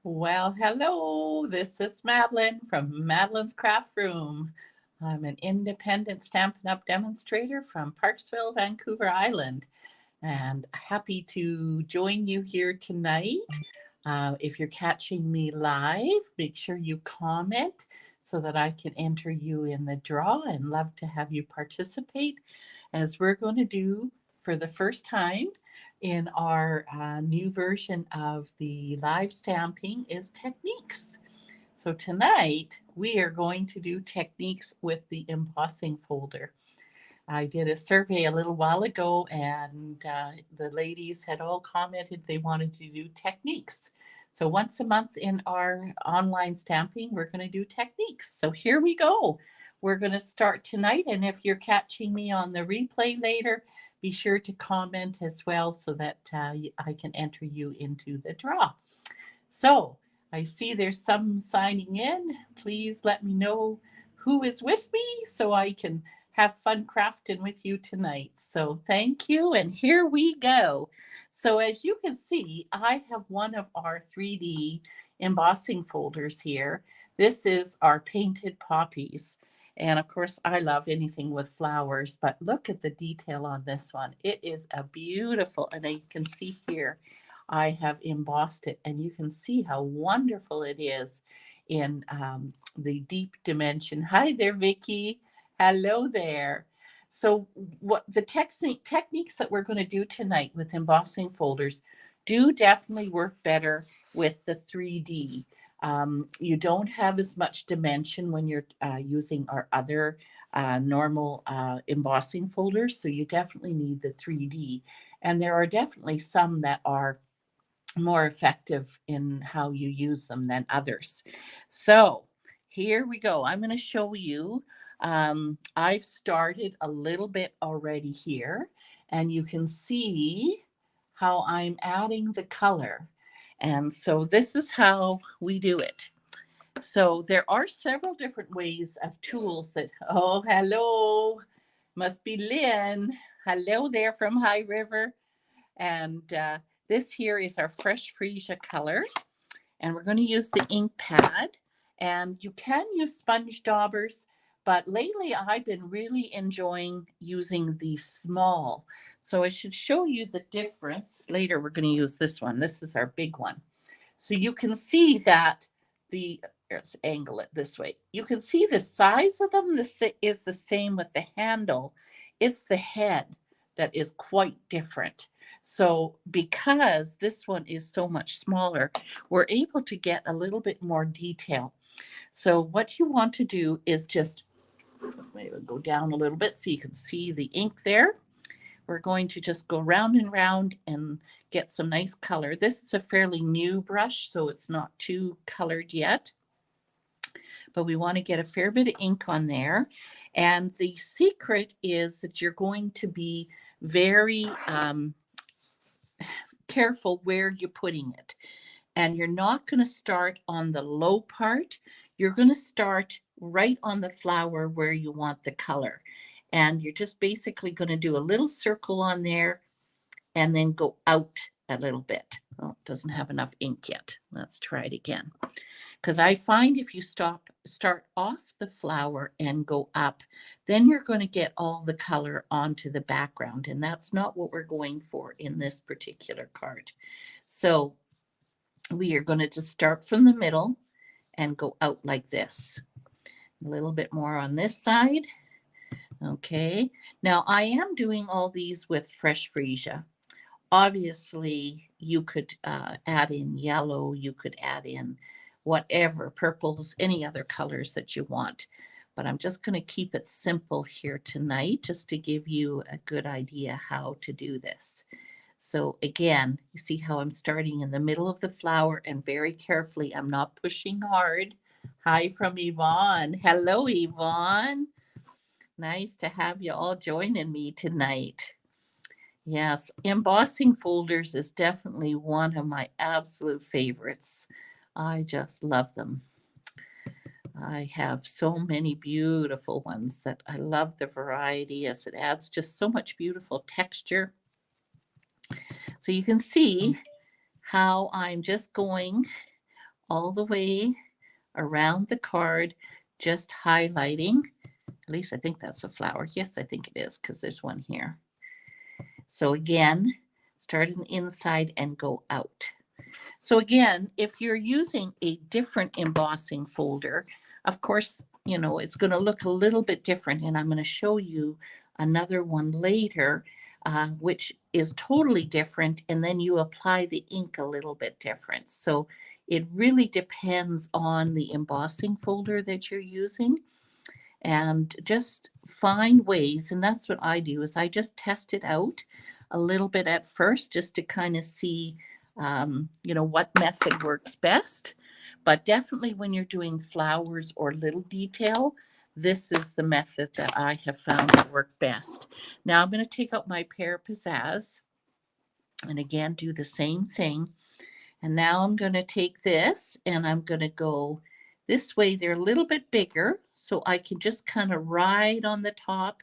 Well, hello. This is Madeline from Madeline's Craft Room. I'm an independent Stampin' Up! Demonstrator from Parksville, Vancouver Island, and happy to join you here tonight. If you're catching me live, make sure you comment so that I can enter you in the draw and love to have you participate as we're going to do for the first time in our new version of the live stamping is techniques. So tonight we are going to do techniques with the embossing folder. I did a survey a little while ago, and the ladies had all commented they wanted to do techniques. So once a month in our online stamping, we're going to do techniques. So here we go. We're going to start tonight. And if you're catching me on the replay later, be sure to comment as well so that I can enter you into the draw. So I see there's some signing in. Please let me know who is with me so I can have fun crafting with you tonight. So thank you. And here we go. So as you can see, I have one of our 3D embossing folders here. This is our painted poppies. And of course, I love anything with flowers, but look at the detail on this one. It is a beautiful, and you can see here, I have embossed it, and you can see how wonderful it is in the deep dimension. Hi there, Vicky. Hello there. So what the techniques that we're going to do tonight with embossing folders do definitely work better with the 3D. You don't have as much dimension when you're using our other normal embossing folders, so you definitely need the 3D. And there are definitely some that are more effective in how you use them than others. So here we go. I'm going to show you. I've started a little bit already here, and you can see how I'm adding the color. And so this is how we do it. So there are several different ways of tools that, oh, hello, must be Lynn. Hello there from High River. And this here is our fresh freesia color. And we're going to use the ink pad. And you can use sponge daubers, but lately I've been really enjoying using the small. So I should show you the difference. Later we're going to use this one. This is our big one. So you can see that let's angle it this way. You can see the size of them is the same with the handle. It's the head that is quite different. So because this one is so much smaller, we're able to get a little bit more detail. So what you want to do is just maybe go down a little bit so you can see the ink there. We're going to just go round and round and get some nice color. This is a fairly new brush, so it's not too colored yet. But we want to get a fair bit of ink on there. And the secret is that you're going to be very careful where you're putting it. And you're not going to start on the low part. You're going to start right on the flower where you want the color. And you're just basically going to do a little circle on there and then go out a little bit. Oh, it doesn't have enough ink yet. Let's try it again. Because I find if you start off the flower and go up, then you're going to get all the color onto the background. And that's not what we're going for in this particular card. So we are going to just start from the middle and go out like this. A little bit more on this side. Okay. Now I am doing all these with fresh freesia. Obviously, you could add in yellow, you could add in whatever, purples, any other colors that you want. But I'm just going to keep it simple here tonight just to give you a good idea how to do this. So again, you see how I'm starting in the middle of the flower and very carefully, I'm not pushing hard. Hi from Yvonne. Hello, Yvonne. Nice to have you all joining me tonight. Yes, embossing folders is definitely one of my absolute favorites. I just love them. I have so many beautiful ones that I love the variety as it adds just so much beautiful texture. So you can see how I'm just going all the way around the card, just highlighting. At least I think that's a flower. Yes, I think it is because there's one here. So again, start in the inside and go out. So again, if you're using a different embossing folder, of course, you know, it's going to look a little bit different. And I'm going to show you another one later, which is totally different. And then you apply the ink a little bit different. So it really depends on the embossing folder that you're using. And just find ways, and that's what I do, is I just test it out a little bit at first just to kind of see you know, what method works best. But definitely when you're doing flowers or little detail, this is the method that I have found to work best. Now I'm going to take out my pear pizzazz and again do the same thing. And now I'm going to take this and I'm going to go this way. They're a little bit bigger, so I can just kind of ride on the top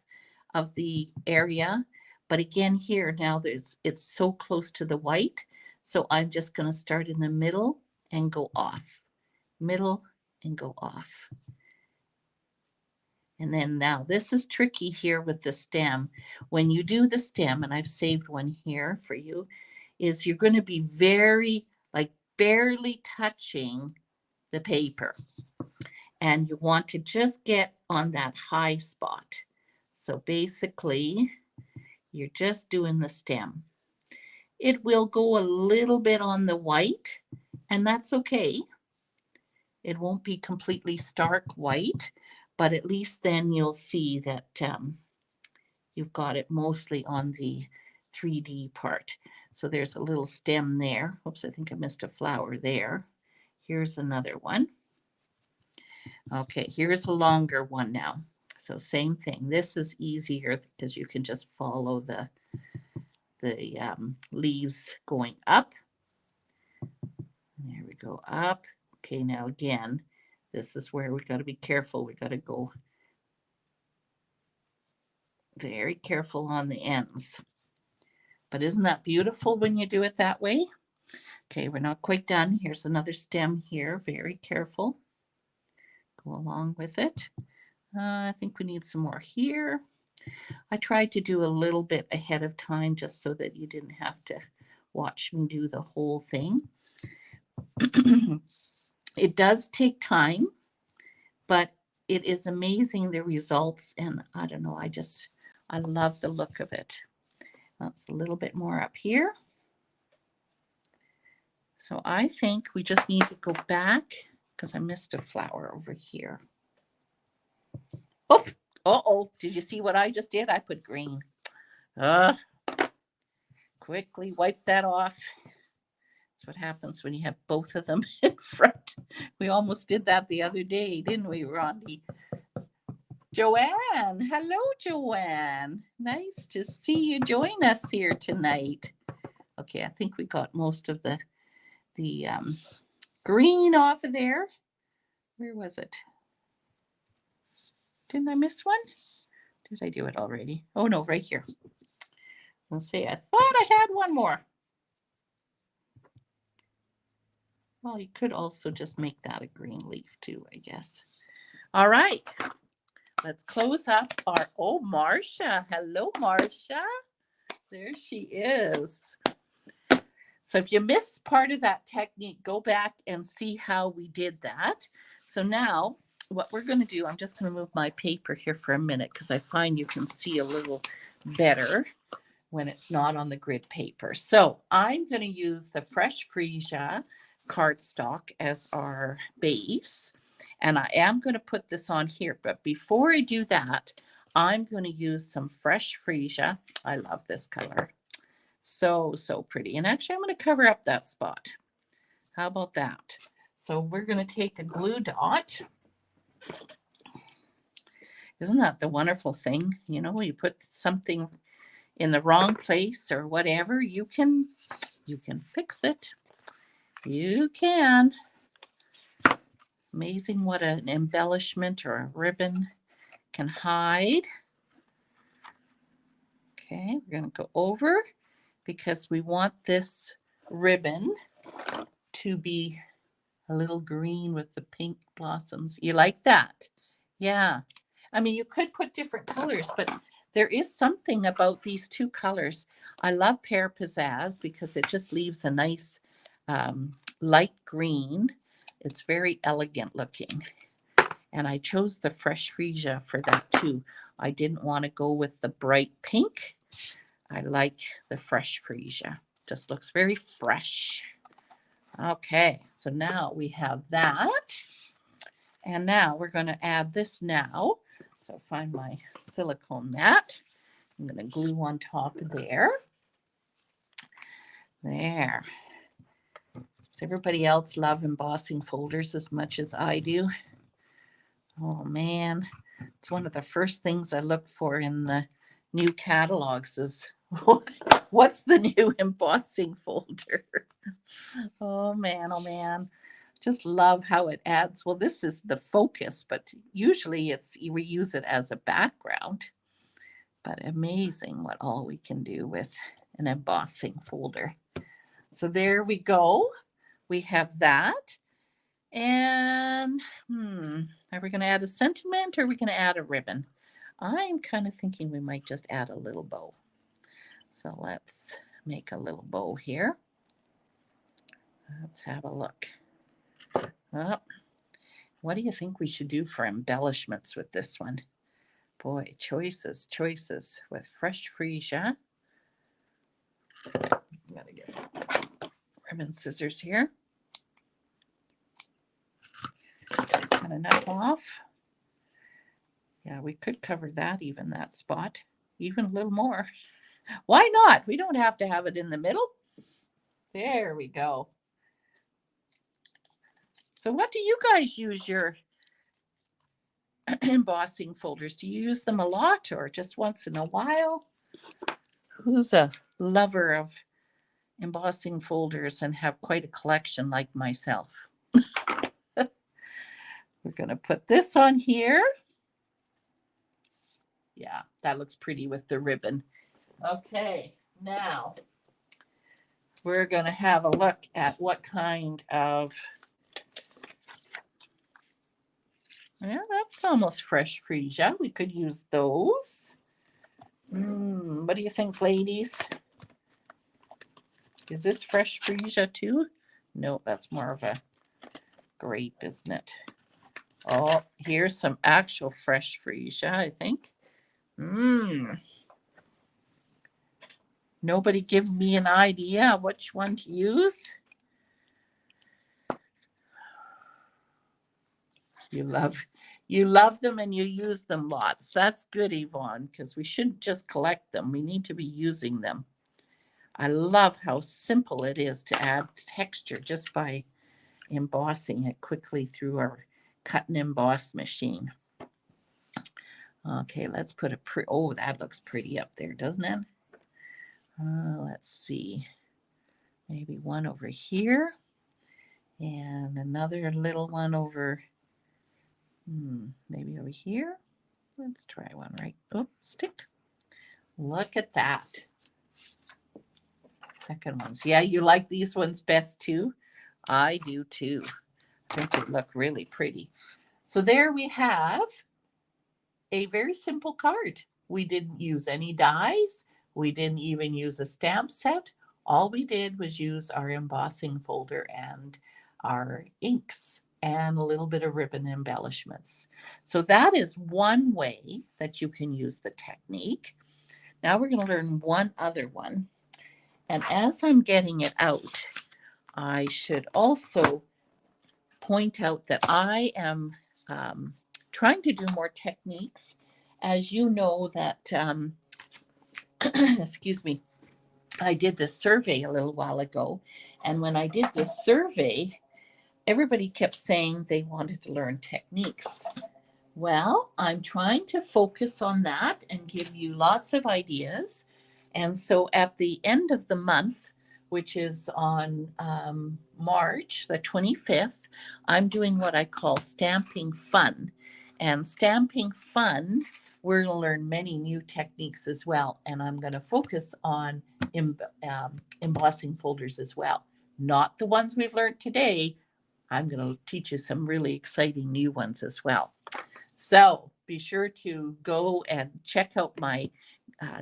of the area. But again, here now it's so close to the white. So I'm just going to start in the middle and go off, middle and go off. And then now this is tricky here with the stem. When you do the stem, and I've saved one here for you, is you're going to be very, like, barely touching the paper. And you want to just get on that high spot. So basically, you're just doing the stem. It will go a little bit on the white, and that's okay. It won't be completely stark white, but at least then you'll see that you've got it mostly on the 3D part. So there's a little stem there. Oops, I think I missed a flower there. Here's another one. Okay, here's a longer one now. So same thing. This is easier because you can just follow the leaves going up. There we go, up. Okay, now again, this is where we got to be careful. We got to go very careful on the ends. But isn't that beautiful when you do it that way? Okay, we're not quite done. Here's another stem here. Very careful. Go along with it. I think we need some more here. I tried to do a little bit ahead of time just so that you didn't have to watch me do the whole thing. It does take time, but it is amazing the results. And I don't know, I love the look of it. That's a little bit more up here. So I think we just need to go back because I missed a flower over here. Oh, uh-oh, did you see what I just did? I put green. Quickly wipe that off. That's what happens when you have both of them in front. We almost did that the other day, didn't we, Rondi? Joanne, hello, Joanne. Nice to see you join us here tonight. Okay, I think we got most of the green off of there. Where was it? Didn't I miss one? Did I do it already? Oh no, right here. Let's see, I thought I had one more. Well, you could also just make that a green leaf too, I guess. All right, let's close up our, oh, Marcia. Hello, Marcia. There she is. So if you missed part of that technique, go back and see how we did that. So now what we're going to do, I'm just going to move my paper here for a minute because I find you can see a little better when it's not on the grid paper. So I'm going to use the Fresh Freesia cardstock as our base. And I am going to put this on here. But before I do that, I'm going to use some Fresh Freesia. I love this color. So, so pretty. And actually, I'm going to cover up that spot. How about that? So we're going to take a glue dot. Isn't that the wonderful thing? You know, you put something in the wrong place or whatever, you can fix it. You can. Amazing what an embellishment or a ribbon can hide. Okay, we're going to go over because we want this ribbon to be A little green with the pink blossoms. You like that? Yeah. I mean, you could put different colors, but there is something about these two colors. I love pear pizzazz because it just leaves a nice light green. It's very elegant looking. And I chose the fresh freesia for that too. I didn't want to go with the bright pink. I like the fresh freesia. Just looks very fresh. Okay, so now we have that. And now we're going to add this now. So find my silicone mat. I'm going to glue on top there. There. Does everybody else love embossing folders as much as I do? Oh man, it's one of the first things I look for in the new catalogs is what's the new embossing folder? Oh man. Just love how it adds. Well, this is the focus, but usually we use it as a background. But amazing what all we can do with an embossing folder. So there we go. We have that. And are we going to add a sentiment or are we going to add a ribbon? I'm kind of thinking we might just add a little bow. So let's make a little bow here. Let's have a look. Oh, what do you think we should do for embellishments with this one? Boy, choices with fresh freesia. I'm going to get ribbon scissors here. Cut enough off. Yeah, we could cover that spot, even a little more. Why not? We don't have to have it in the middle. There we go. So what do you guys use your embossing folders? Do you use them a lot or just once in a while? Who's a lover of embossing folders and have quite a collection like myself? We're going to put this on here. Yeah, that looks pretty with the ribbon. Okay, now we're going to have a look at what kind of, yeah, that's almost fresh freesia. We could use those. What do you think, ladies? Is this fresh freesia too? No, that's more of a grape, isn't it? Oh, here's some actual fresh freesia, I think. Nobody give me an idea which one to use? You love them and you use them lots. That's good, Yvonne, because we shouldn't just collect them. We need to be using them. I love how simple it is to add texture just by embossing it quickly through our cut and emboss machine. Okay, let's put oh, that looks pretty up there, doesn't it? Let's see. Maybe one over here and another little one over, maybe over here. Let's try one right. Oh, stick. Look at that. Second ones. Yeah, you like these ones best too? I do too. I think they look really pretty. So there we have a very simple card. We didn't use any dies. We didn't even use a stamp set. All we did was use our embossing folder and our inks and a little bit of ribbon embellishments. So that is one way that you can use the technique. Now we're going to learn one other one. And as I'm getting it out, I should also point out that I am trying to do more techniques. As you know that, excuse me, I did this survey a little while ago. And when I did this survey, everybody kept saying they wanted to learn techniques. Well, I'm trying to focus on that and give you lots of ideas. And so at the end of the month, which is on March the 25th, I'm doing what I call Stamping Fun. And Stamping Fun, we're going to learn many new techniques as well. And I'm going to focus on embossing folders as well. Not the ones we've learned today. I'm going to teach you some really exciting new ones as well. So be sure to go and check out my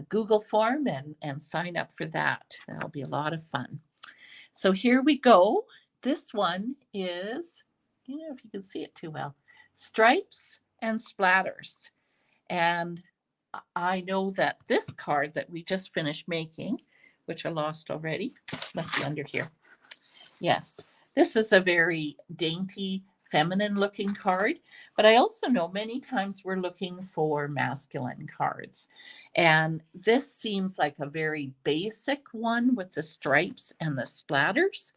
Google form and sign up for that. That'll be a lot of fun. So here we go. This one is, if you can see it too well, stripes and splatters. And I know that this card that we just finished making, which I lost already, must be under here. Yes, this is a very dainty, feminine looking card, but I also know many times we're looking for masculine cards. And this seems like a very basic one with the stripes and the splatters.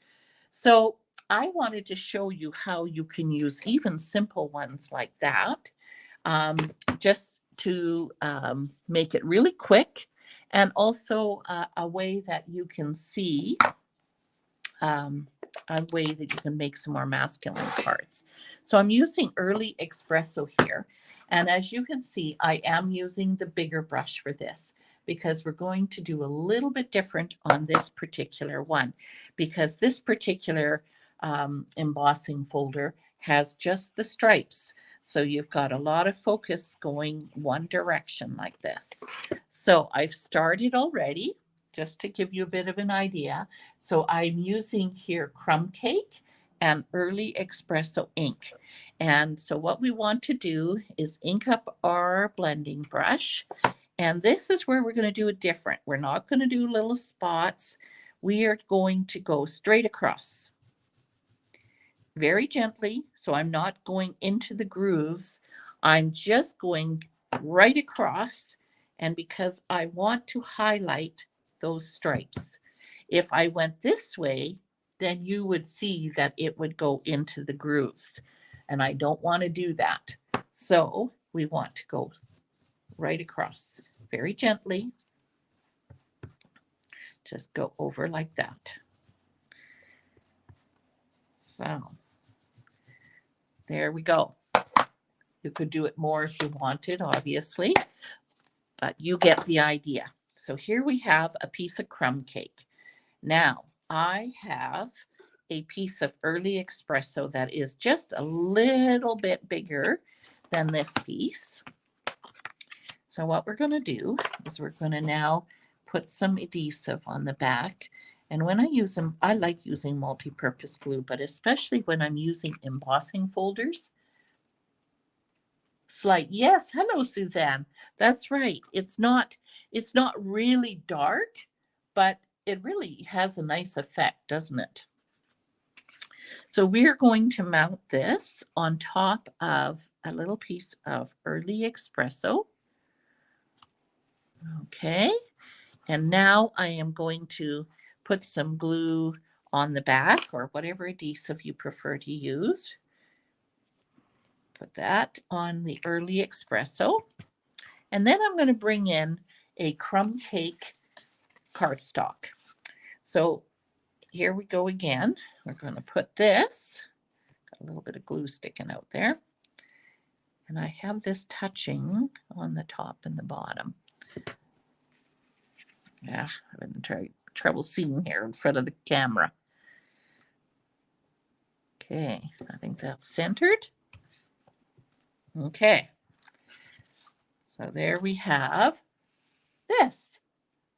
So I wanted to show you how you can use even simple ones like that, just to make it really quick, and also a way that you can see a way that you can make some more masculine cards. So I'm using Early Espresso here. And as you can see, I am using the bigger brush for this because we're going to do a little bit different on this particular one, because this particular embossing folder has just the stripes. So you've got a lot of focus going one direction like this. So I've started already, just to give you a bit of an idea. So I'm using here crumb cake and Early Espresso ink. And so what we want to do is ink up our blending brush. And this is where we're going to do it different. We're not going to do little spots. We are going to go straight across very gently. So I'm not going into the grooves. I'm just going right across. And because I want to highlight those stripes. If I went this way, then you would see that it would go into the grooves. And I don't want to do that. So we want to go right across very gently. Just go over like that. So there we go. You could do it more if you wanted, obviously, but you get the idea. So here we have a piece of crumb cake. Now, I have a piece of Early Espresso that is just a little bit bigger than this piece. So what we're going to do is we're going to now put some adhesive on the back. And when I use them, I like using multi-purpose glue, but especially when I'm using embossing folders. Slight. Yes. Hello, Suzanne. That's right. It's not really dark, but it really has a nice effect, doesn't it? So we're going to mount this on top of a little piece of Early Espresso. Okay. And now I am going to put some glue on the back, or whatever adhesive you prefer to use. Put that on the Early Espresso. And then I'm going to bring in a crumb cake cardstock. So here we go again. We're going to put this, got a little bit of glue sticking out there. And I have this touching on the top and the bottom. Yeah, I'm having trouble seeing here in front of the camera. Okay, I think that's centered. Okay. So there we have this.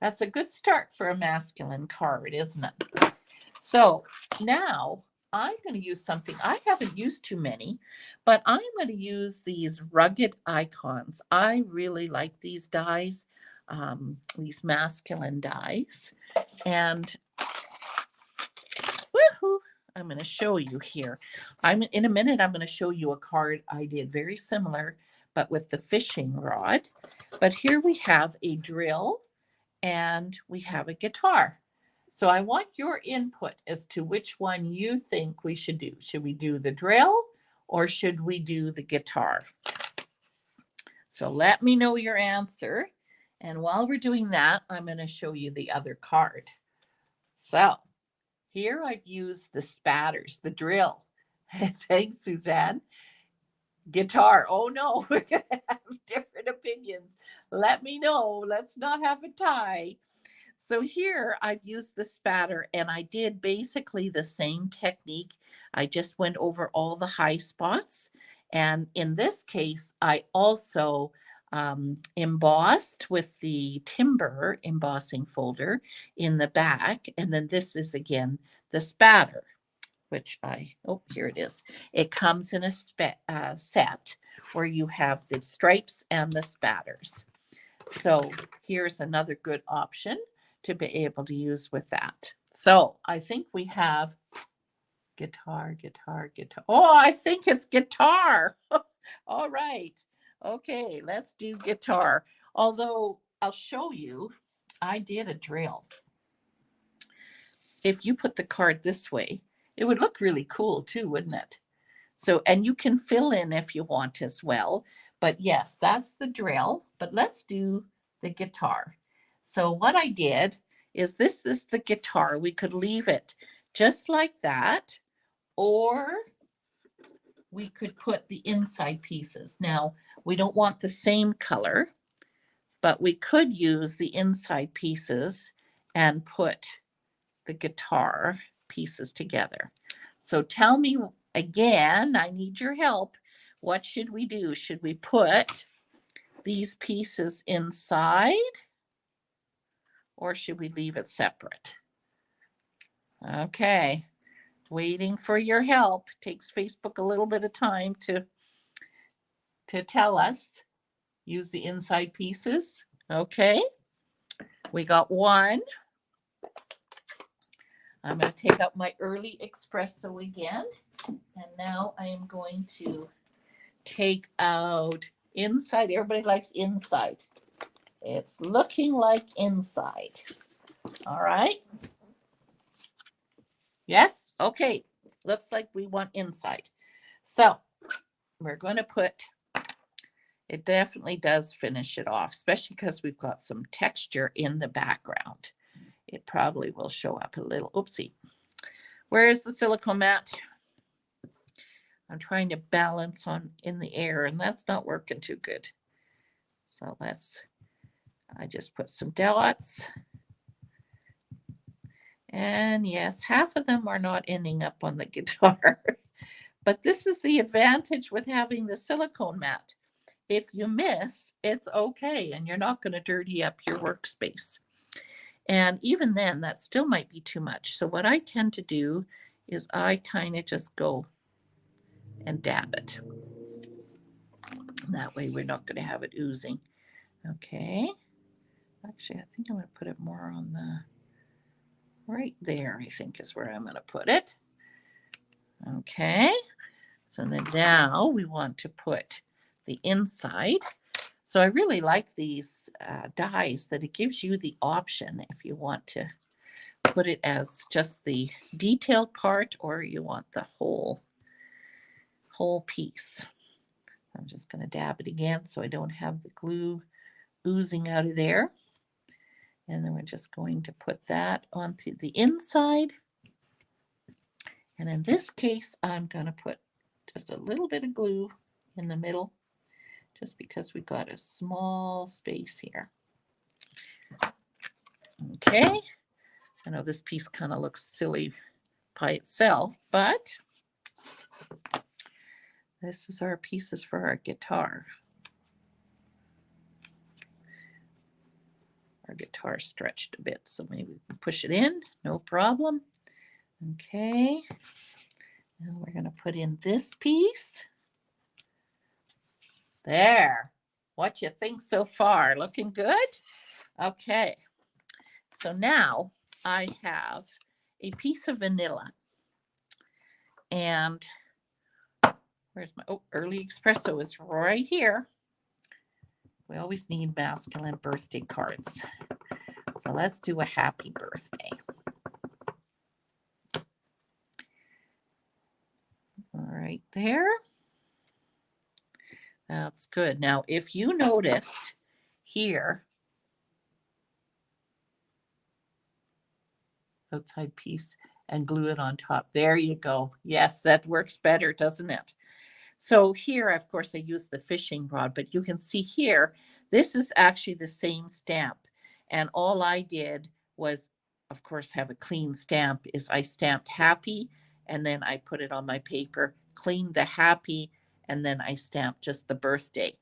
That's a good start for a masculine card, isn't it? So now I'm going to use something. I haven't used too many, but I'm going to use these rugged icons. I really like these dies, these masculine dies. And woohoo, I'm going to show you here. In a minute, I'm going to show you a card I did very similar, but with the fishing rod. But here we have a drill and we have a guitar. So I want your input as to which one you think we should do. Should we do the drill or should we do the guitar? So let me know your answer. And while we're doing that, I'm going to show you the other card. So here I've used the spatters, the drill. Thanks, Suzanne. Guitar. Oh no, we're going to have different opinions. Let me know. Let's not have a tie. So here I've used the spatter and I did basically the same technique. I just went over all the high spots. And in this case, I also embossed with the timber embossing folder in the back. And then this is again the spatter, which oh, here it is. It comes in a set where you have the stripes and the spatters. So here's another good option to be able to use with that. So I think we have guitar, guitar, guitar. Oh, I think it's guitar. All right. Okay, let's do guitar. Although I'll show you, I did a drill. If you put the card this way, it would look really cool too, wouldn't it? So, and you can fill in if you want as well. But yes, that's the drill. But let's do the guitar. So what I did is this is the guitar. We could leave it just like that, or we could put the inside pieces. Now, we don't want the same color, but we could use the inside pieces and put the guitar pieces together. So tell me again, I need your help. What should we do? Should we put these pieces inside or should we leave it separate? Okay, waiting for your help. Takes Facebook a little bit of time to tell us. Use the inside pieces. Okay, we got one. I'm going to take out my early espresso again. And now I am going to take out inside. Everybody likes inside. It's looking like inside. All right. Yes. Okay. Looks like we want inside. So we're going to put, it definitely does finish it off, especially because we've got some texture in the background. It probably will show up a little. Oopsie. Where is the silicone mat? I'm trying to balance on in the air and that's not working too good. So I just put some dots. And yes, half of them are not ending up on the guitar. But this is the advantage with having the silicone mat. If you miss, it's okay and you're not going to dirty up your workspace. And even then, that still might be too much. So what I tend to do is I kind of just go and dab it. That way we're not going to have it oozing. Okay. Actually, I think I'm going to put it more on the right there, I think is where I'm going to put it. Okay. So then now we want to put the inside. So I really like these dies that it gives you the option if you want to put it as just the detailed part or you want the whole piece. I'm just going to dab it again so I don't have the glue oozing out of there. And then we're just going to put that onto the inside. And in this case, I'm going to put just a little bit of glue in the middle, just because we've got a small space here. Okay. I know this piece kind of looks silly by itself, but this is our pieces for our guitar. Our guitar stretched a bit, so maybe we can push it in, no problem. Okay. Now we're going to put in this piece. There. What you think so far? Looking good? Okay. So now I have a piece of vanilla. And where's my, early espresso is right here. We always need masculine birthday cards. So let's do a happy birthday. All right there. That's good. Now, if you noticed here, outside piece and glue it on top. There you go. Yes, that works better, doesn't it? So here, of course, I use the fishing rod, but you can see here, this is actually the same stamp. And all I did was, of course, have a clean stamp, is I stamped happy and then I put it on my paper, cleaned the happy, and then I stamped just the birthday.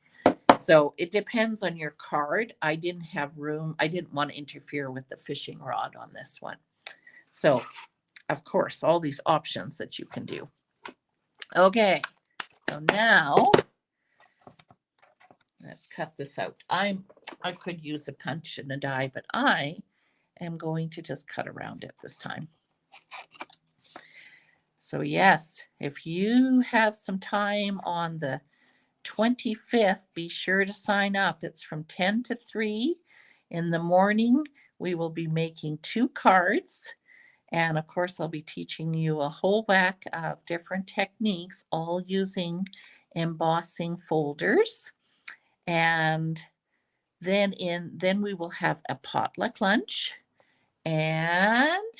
So it depends on your card. I didn't have room. I didn't want to interfere with the fishing rod on this one. So, of course, all these options that you can do. Okay, so now let's cut this out. I could use a punch and a die, but I am going to just cut around it this time. So yes, if you have some time on the 25th, be sure to sign up. It's from 10 to 3 in the morning. We will be making 2 cards. And of course, I'll be teaching you a whole whack of different techniques, all using embossing folders. And then we will have a potluck lunch. And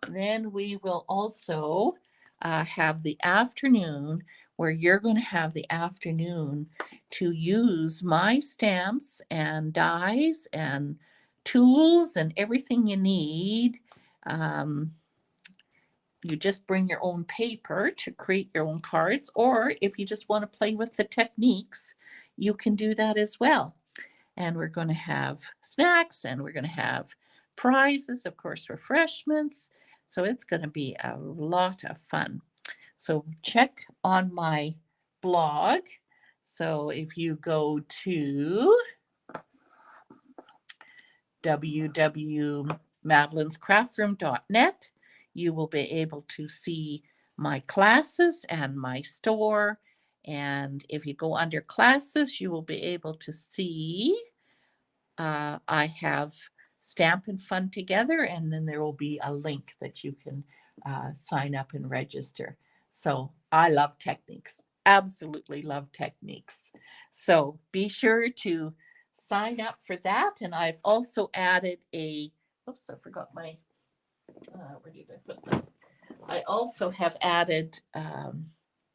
then we will also have the afternoon where you're going to have the afternoon to use my stamps and dies and tools and everything you need. You just bring your own paper to create your own cards, or if you just want to play with the techniques, you can do that as well. And we're going to have snacks and we're going to have prizes, of course, refreshments. So it's going to be a lot of fun. So check on my blog. So if you go to www.madelinescraftroom.net, you will be able to see my classes and my store. And if you go under classes, you will be able to see I have Stamp and Fun Together, and then there will be a link that you can sign up and register. So I love techniques, absolutely love techniques. So be sure to sign up for that. And I've also added oops, I forgot my, where did I put them? I also have added,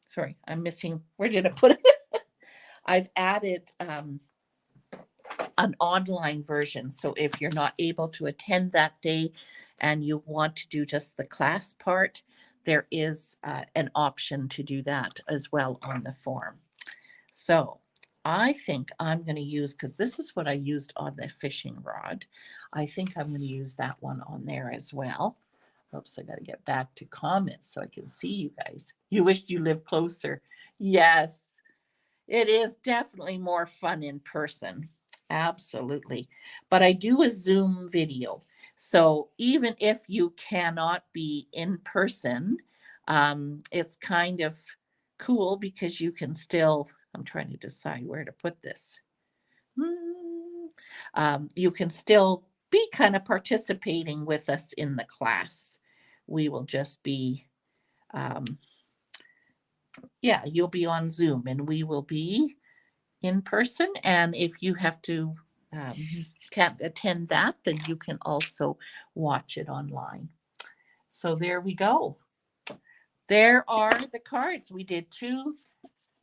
sorry, I'm missing, where did I put it? I've added an online version. So if you're not able to attend that day and you want to do just the class part, there is an option to do that as well on the form. So I think I'm going to use, because this is what I used on the fishing rod. I think I'm going to use that one on there as well. Oops, I got to get back to comments so I can see you guys. You wished you lived closer. Yes, it is definitely more fun in person. Absolutely. But I do a Zoom video. So even if you cannot be in person, it's kind of cool because you can still, I'm trying to decide where to put this. You can still be kind of participating with us in the class. We will just be, yeah, you'll be on Zoom and we will be in person. And if you have to can't attend that, then you can also watch it online. So there we go. There are the cards. We did 2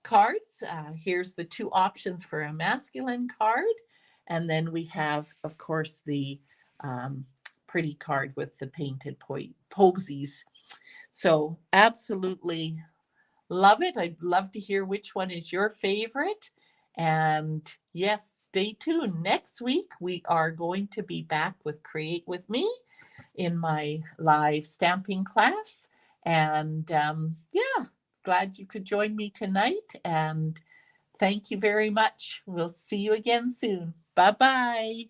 cards. Here's the 2 options for a masculine card. And then we have, of course, the pretty card with the painted posies. So absolutely love it. I'd love to hear which one is your favorite. And yes, stay tuned. Next week, we are going to be back with Create With Me in my live stamping class. And yeah, glad you could join me tonight. And thank you very much. We'll see you again soon. Bye-bye.